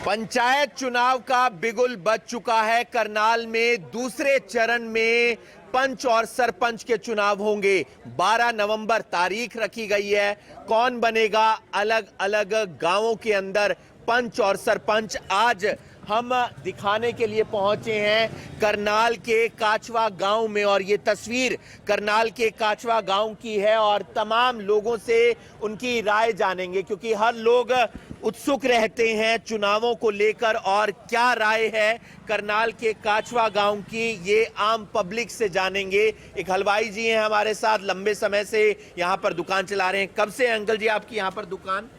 पंचायत चुनाव का बिगुल बज चुका है। करनाल में दूसरे चरण में पंच और सरपंच के चुनाव होंगे। 12 नवंबर तारीख रखी गई है। कौन बनेगा अलग अलग गांवों के अंदर पंच और सरपंच, आज हम दिखाने के लिए पहुंचे हैं करनाल के काचवा गांव में। और ये तस्वीर करनाल के काचवा गांव की है और तमाम लोगों से उनकी राय जानेंगे, क्योंकि हर लोग उत्सुक रहते हैं चुनावों को लेकर। और क्या राय है करनाल के काचवा गांव की, ये आम पब्लिक से जानेंगे। एक हलवाई जी हैं हमारे साथ, लंबे समय से यहां पर दुकान चला रहे हैं। कब से है अंकल जी आपकी यहां पर दुकान?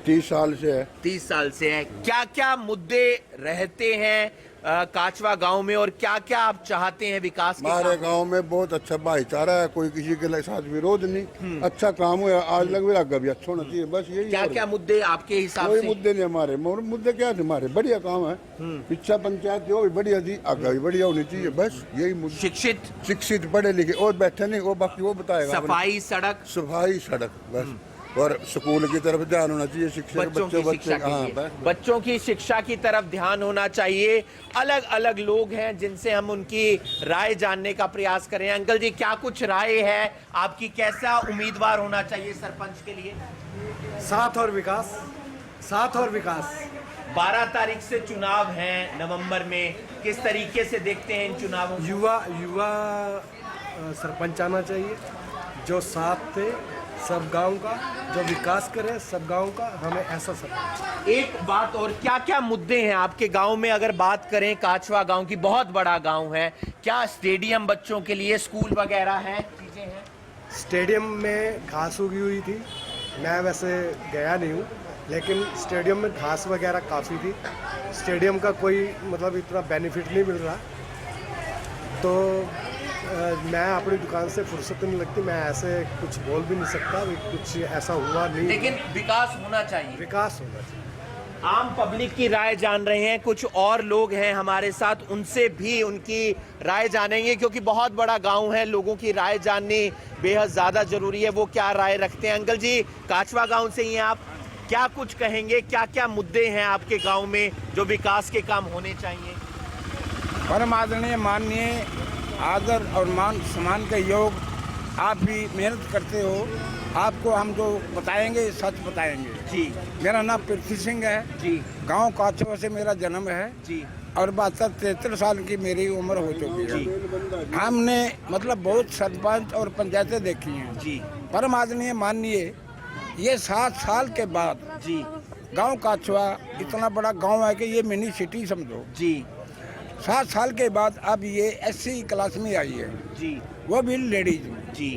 30 साल से है। 30 साल से है। क्या क्या मुद्दे रहते हैं काचवा गांव में और क्या क्या आप चाहते हैं विकास के? हमारे गांव में बहुत अच्छा भाईचारा है, कोई किसी के साथ विरोध नहीं। अच्छा काम हुआ आज लग भी आगे भी अच्छा होना चाहिए, बस यही। क्या क्या मुद्दे आपके हिसाब से? कोई मुद्दे नहीं हमारे, मुद्दे क्या थे हमारे? बढ़िया काम है। पिछला पंचायत जो भी बढ़िया थी, आगे भी बढ़िया होनी चाहिए, बस यही मुद्दे। शिक्षित पढ़े लिखे और बैठे नहीं, वो बाकी वो बताएगा। सफाई सड़क, बस। और स्कूल की तरफ ध्यान होना चाहिए, शिक्षा बच्चों की शिक्षा की तरफ ध्यान होना चाहिए। अलग अलग लोग हैं जिनसे हम उनकी राय जानने का प्रयास करें। अंकल जी, क्या कुछ राय है आपकी? कैसा उम्मीदवार होना चाहिए सरपंच के लिए? साथ और विकास। 12 तारीख से चुनाव हैं नवंबर में, किस तरीके से देखते हैं इन चुनावों? युवा सरपंच आना चाहिए, जो साथ थे सब गांव का, जो विकास करे सब गांव का, हमें ऐसा सब। एक बात और, क्या क्या मुद्दे हैं आपके गांव में? अगर बात करें काचवा गांव की, बहुत बड़ा गांव है, क्या स्टेडियम बच्चों के लिए, स्कूल वगैरह है, चीजें हैं? स्टेडियम में घास उगी हुई थी, मैं वैसे गया नहीं हूँ, लेकिन स्टेडियम में घास वगैरह काफ़ी थी। स्टेडियम का कोई मतलब इतना बेनिफिट नहीं मिल रहा, तो मैं अपनी दुकान से फुर्सत नहीं लगती, मैं ऐसे कुछ बोल भी नहीं सकता, कुछ ऐसा हुआ नहीं। लेकिन विकास होना चाहिए। विकास होना चाहिए। आम पब्लिक की राय जान रहे हैं, कुछ और लोग हैं हमारे साथ, उनसे भी उनकी राय जानेंगे, क्योंकि बहुत बड़ा गांव है, लोगों की राय जाननी बेहद ज्यादा जरूरी है। वो क्या राय रखते हैं? अंकल जी, काचवा गांव से ही हैं आप, क्या कुछ कहेंगे? क्या क्या मुद्दे हैं आपके गांव में जो विकास के काम होने चाहिए? परम आदरणीय, माननीय, आदर और मान सम्मान के योग, आप भी मेहनत करते हो, आपको हम जो बताएंगे सच बताएंगे जी। मेरा नाम पृथ्वी सिंह है जी। गांव काचवा से मेरा जन्म है जी। और 72-73 साल की मेरी उम्र हो चुकी है। हमने मतलब बहुत सरपंच और पंचायतें देखी हैं जी। परम आदरणीय, माननीय, ये 7 साल के बाद जी गांव काचवा इतना बड़ा गांव है कि ये मिनी सिटी समझो जी। 7 साल के बाद अब ये SC क्लास में आई है जी। वो भी लेडीज जी।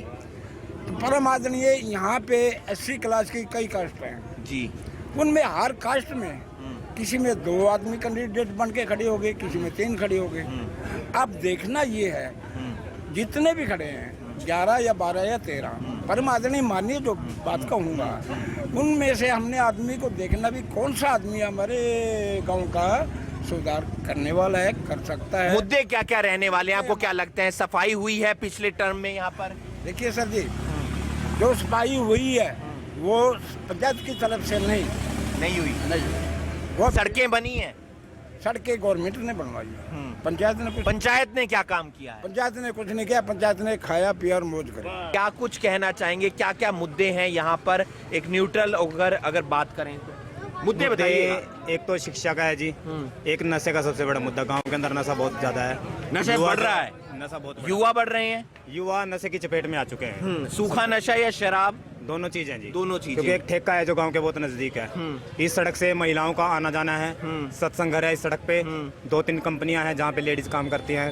तो परम आदरणीय, यहाँ पे SC क्लास की कई कास्ट हैं जी। उनमें हर कास्ट में किसी में 2 आदमी कैंडिडेट बन के खड़े हो गए, किसी में 3 खड़े हो गए। अब देखना ये है जितने भी खड़े हैं 11 या 12 या 13, परम आदरणीय, मानिए जो बात कहूँगा, उनमें से हमने आदमी को देखना भी कौन सा आदमी हमारे गाँव का सुधार करने वाला है, कर सकता है। मुद्दे क्या क्या रहने वाले हैं आपको क्या लगता है? सफाई हुई है पिछले टर्म में यहाँ पर? देखिए सर जी, जो सफाई हुई है वो पंचायत की तरफ से नहीं हुई। वो सड़कें बनी हैं? सड़कें गवर्नमेंट ने बनवाई है, पंचायत ने क्या काम किया है? पंचायत ने कुछ नहीं किया, पंचायत ने खाया पिया और मौज करी। क्या कुछ कहना चाहेंगे, क्या क्या मुद्दे हैं यहाँ पर? एक न्यूट्रल अगर बात करें तो मुद्दे बताइए। एक तो शिक्षा का है जी, एक नशे का सबसे बड़ा मुद्दा, गांव के अंदर नशा बहुत ज्यादा है, नशा बढ़ रहा है, नशा बहुत, युवा बढ़ रहे हैं, युवा नशे की चपेट में आ चुके हैं। सूखा नशा या शराब? दोनों चीजें जी, दोनों चीजें। क्योंकि एक ठेका है जो गांव के बहुत नजदीक है, इस सड़क से महिलाओं का आना जाना है, सत्संग घर है इस सड़क पे, 2-3 कंपनियां हैं जहाँ पे लेडीज काम करती हैं,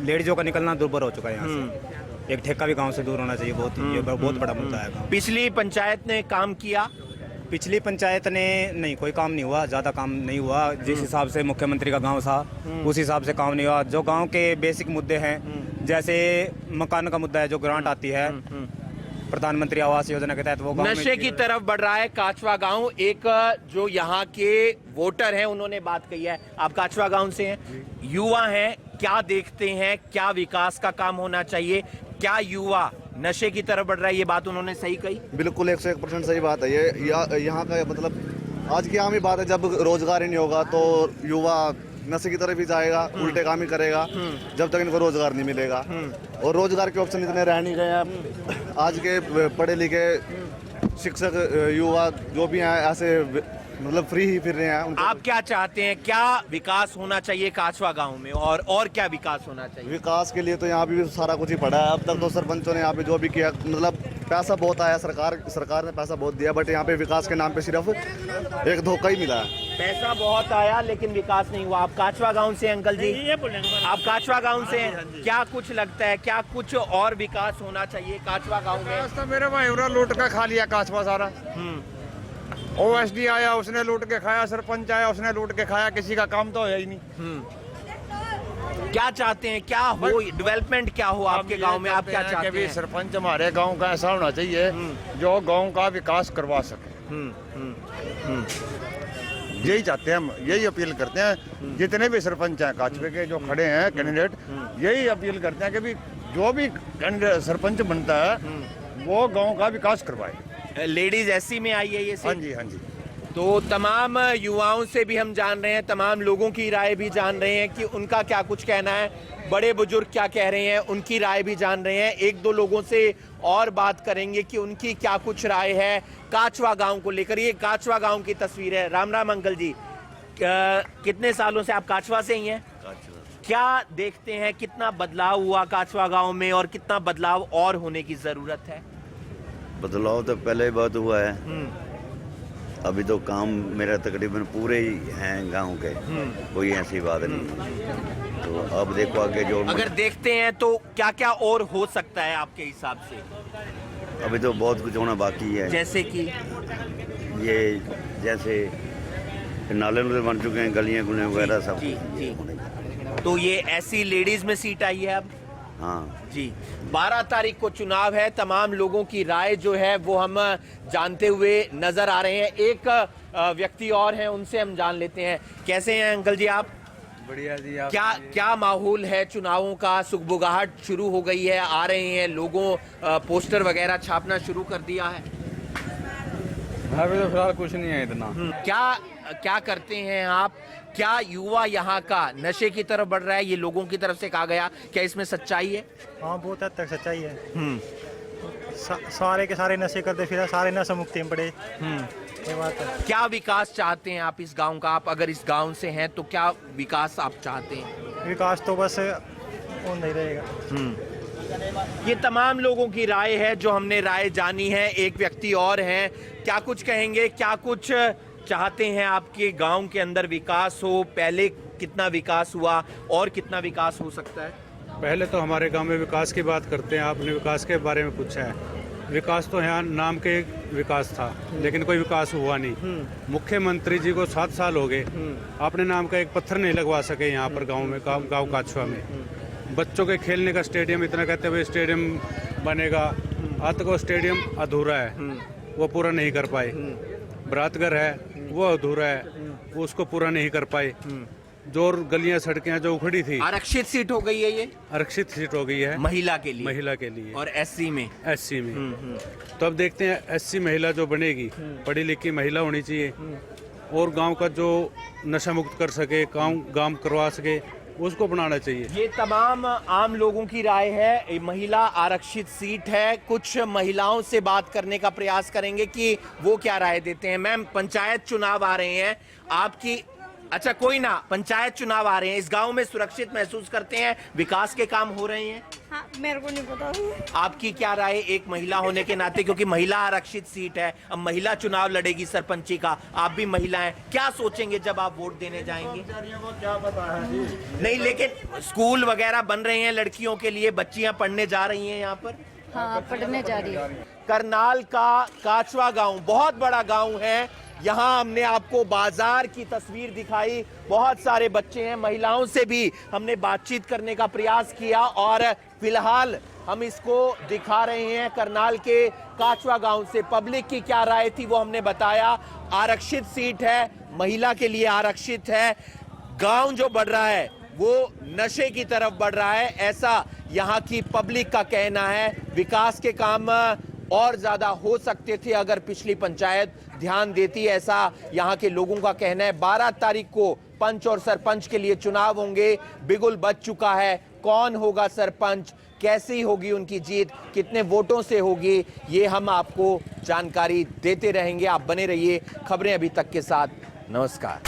लेडीजों का निकलना दुर्भर हो चुका है यहाँ से। एक ठेका भी गाँव से दूर होना चाहिए, बहुत बड़ा मुद्दा है। पिछली पंचायत ने काम किया? पिछली पंचायत ने नहीं, कोई काम नहीं हुआ, ज्यादा काम नहीं हुआ। जिस हिसाब से मुख्यमंत्री का गांव था उस हिसाब से काम नहीं हुआ। जो गांव के बेसिक मुद्दे हैं, जैसे मकान का मुद्दा है, जो ग्रांट आती है प्रधानमंत्री आवास योजना के तहत, वो नशे की तरफ बढ़ रहा है काचवा गांव। एक जो यहाँ के वोटर हैं उन्होंने बात कही है, आप काचवा गांव से हैं, युवा हैं, क्या देखते हैं, क्या विकास का काम होना चाहिए? क्या युवा नशे की तरफ बढ़ रहा है? ये बात उन्होंने सही कही, बिल्कुल 101% सही बात है। ये यहाँ का मतलब आज की आम ही बात है, जब रोजगार ही नहीं होगा तो युवा नशे की तरफ ही जाएगा, उल्टे काम ही करेगा जब तक इनको रोजगार नहीं मिलेगा। और रोजगार के ऑप्शन इतने रह नहीं गए हैं। आज के पढ़े लिखे शिक्षक युवा जो भी हैं ऐसे मतलब फ्री ही फिर रहे हैं। उनको आप क्या चाहते हैं, क्या विकास होना चाहिए काछवा गांव में, और क्या विकास होना चाहिए? विकास के लिए तो यहाँ भी सारा कुछ ही पड़ा है। अब तक तो सरपंचों ने यहाँ पे जो भी किया, मतलब पैसा बहुत आया, सरकार ने पैसा बहुत दिया, बट यहाँ पे विकास के नाम पे सिर्फ एक धोखा ही मिला है। पैसा बहुत आया लेकिन विकास नहीं हुआ। आप काछवा गांव से हैं अंकल जी? आप काछवा गांव से हैं, क्या कुछ लगता है, क्या कुछ और विकास होना चाहिए काछवा गांव में? तो मेरे भाई लूट के खा लिया काछवा सारा। OSD आया उसने लूट के खाया, सरपंच आया उसने लूट के खाया, किसी का काम तो है ही नहीं। क्या चाहते हैं, क्या हो डेवलपमेंट, क्या हो आपके गांव में? आप क्या चाहते हैं? सरपंच हमारे गांव का ऐसा होना चाहिए जो गांव का विकास करवा सके। यही चाहते हैं हम, यही अपील करते हैं। जितने भी सरपंच हैं काछवे के जो खड़े हैं कैंडिडेट, यही अपील करते हैं कि भी जो भी कैंडिडेट सरपंच बनता है वो गांव का विकास करवाए। लेडीज एससी में आई है ये हाँ जी, हाँ जी। तो तमाम युवाओं से भी हम जान रहे हैं, तमाम लोगों की राय भी जान रहे हैं कि उनका क्या कुछ कहना है, बड़े बुजुर्ग क्या कह रहे हैं उनकी राय भी जान रहे हैं। एक दो लोगों से और बात करेंगे कि उनकी क्या कुछ राय है काछवा गांव को लेकर। ये काछवा गांव की तस्वीर है। राम राम अंकल जी, कितने सालों से आप काछवा से ही हैं? क्या देखते हैं, कितना बदलाव हुआ काछवा गांव में और कितना बदलाव और होने की जरूरत है? बदलाव तो पहले ही बहुत हुआ है। अभी तो काम मेरा तकरीबन पूरे ही हैं गांव के, कोई ऐसी बात नहीं। तो अब देखो आगे जो अगर देखते हैं तो क्या क्या और हो सकता है आपके हिसाब से? अभी तो बहुत कुछ होना बाकी है। जैसे कि ये जैसे नाले बन चुके हैं, गलियां गुलियां वगैरह सब। जी। तो ये ऐसी लेडीज में सीट आई है अब? हाँ जी। 12 तारीख को चुनाव है। तमाम लोगों की राय जो है वो हम जानते हुए नजर आ रहे हैं। एक व्यक्ति और हैं, उनसे हम जान लेते हैं। कैसे हैं अंकल जी आप? बढ़िया जी। आप क्या माहौल है चुनावों का? सुगबुगाहट शुरू हो गई है, आ रहे हैं लोगों, पोस्टर वगैरह छापना शुरू कर दिया है? अभी तो फिलहाल कुछ नहीं है इतना। क्या करते हैं आप? क्या युवा यहाँ का नशे की तरफ बढ़ रहा है, ये लोगों की तरफ से कहा गया, क्या इसमें सच्चाई है? हाँ, बहुत हद तक सच्चाई है। सारे के सारे नशे करते फिर सारे नशा मुक्ति में पड़े। ये बात है। क्या विकास चाहते हैं आप इस गांव का? आप अगर इस गांव से हैं तो क्या विकास आप चाहते हैं? विकास तो बस वो नहीं रहेगा। ये तमाम लोगों की राय है जो हमने राय जानी है। एक व्यक्ति और हैं, क्या कुछ कहेंगे, क्या कुछ चाहते हैं आपके गांव के अंदर विकास हो? पहले कितना विकास हुआ और कितना विकास हो सकता है? पहले तो हमारे गांव में विकास की बात करते हैं। आपने विकास के बारे में पूछा है। विकास तो यहाँ नाम के विकास था, लेकिन कोई विकास हुआ नहीं। मुख्यमंत्री जी को 7 साल हो गए, आपने नाम का एक पत्थर नहीं लगवा सके यहाँ पर गाँव में, गाँव काछवा में। बच्चों के खेलने का स्टेडियम, इतना कहते हुए स्टेडियम बनेगा, आज तक वो स्टेडियम अधूरा है, वो पूरा नहीं कर पाए। बरातघर है वो अधूरा है, वो उसको पूरा नहीं कर पाए। जो गलियां सड़कें जो उखड़ी थी। आरक्षित सीट हो गई है, ये आरक्षित सीट हो गई है महिला के लिए और एससी में। तो अब देखते हैं एससी महिला जो बनेगी, पढ़ी लिखी महिला होनी चाहिए और गांव का जो नशा मुक्त कर सके, काम करवा सके, उसको बनाना चाहिए। ये तमाम आम लोगों की राय है। महिला आरक्षित सीट है। कुछ महिलाओं से बात करने का प्रयास करेंगे कि वो क्या राय देते हैं। मैम, पंचायत चुनाव आ रहे हैं आपकी, अच्छा कोई ना, पंचायत चुनाव आ रहे हैं, इस गांव में सुरक्षित महसूस करते हैं? विकास के काम हो रहे हैं? हाँ, मेरे को नहीं पता। आपकी क्या राय एक महिला होने के नाते, क्योंकि महिला आरक्षित सीट है, अब महिला चुनाव लड़ेगी सरपंची का, आप भी महिला हैं, क्या सोचेंगे जब आप वोट देने जाएंगे? क्या पता है? नहीं, लेकिन स्कूल वगैरह बन रहे हैं लड़कियों के लिए, बच्चियां पढ़ने जा रही हैं यहाँ पर। हाँ, पढ़ने जा रही है। करनाल का काछवा गांव बहुत बड़ा गांव है। यहाँ हमने आपको बाजार की तस्वीर दिखाई, बहुत सारे बच्चे हैं, महिलाओं से भी हमने बातचीत करने का प्रयास किया और फिलहाल हम इसको दिखा रहे हैं करनाल के काछवा गांव से। पब्लिक की क्या राय थी वो हमने बताया। आरक्षित सीट है, महिला के लिए आरक्षित है। गांव जो बढ़ रहा है वो नशे की तरफ बढ़ रहा है, ऐसा यहाँ की पब्लिक का कहना है। विकास के काम और ज्यादा हो सकते थे अगर पिछली पंचायत ध्यान देती, ऐसा यहां के लोगों का कहना है। 12 तारीख को पंच और सरपंच के लिए चुनाव होंगे। बिगुल बज चुका है, कौन होगा सरपंच, कैसी होगी उनकी जीत, कितने वोटों से होगी, ये हम आपको जानकारी देते रहेंगे। आप बने रहिए खबरें अभी तक के साथ। नमस्कार।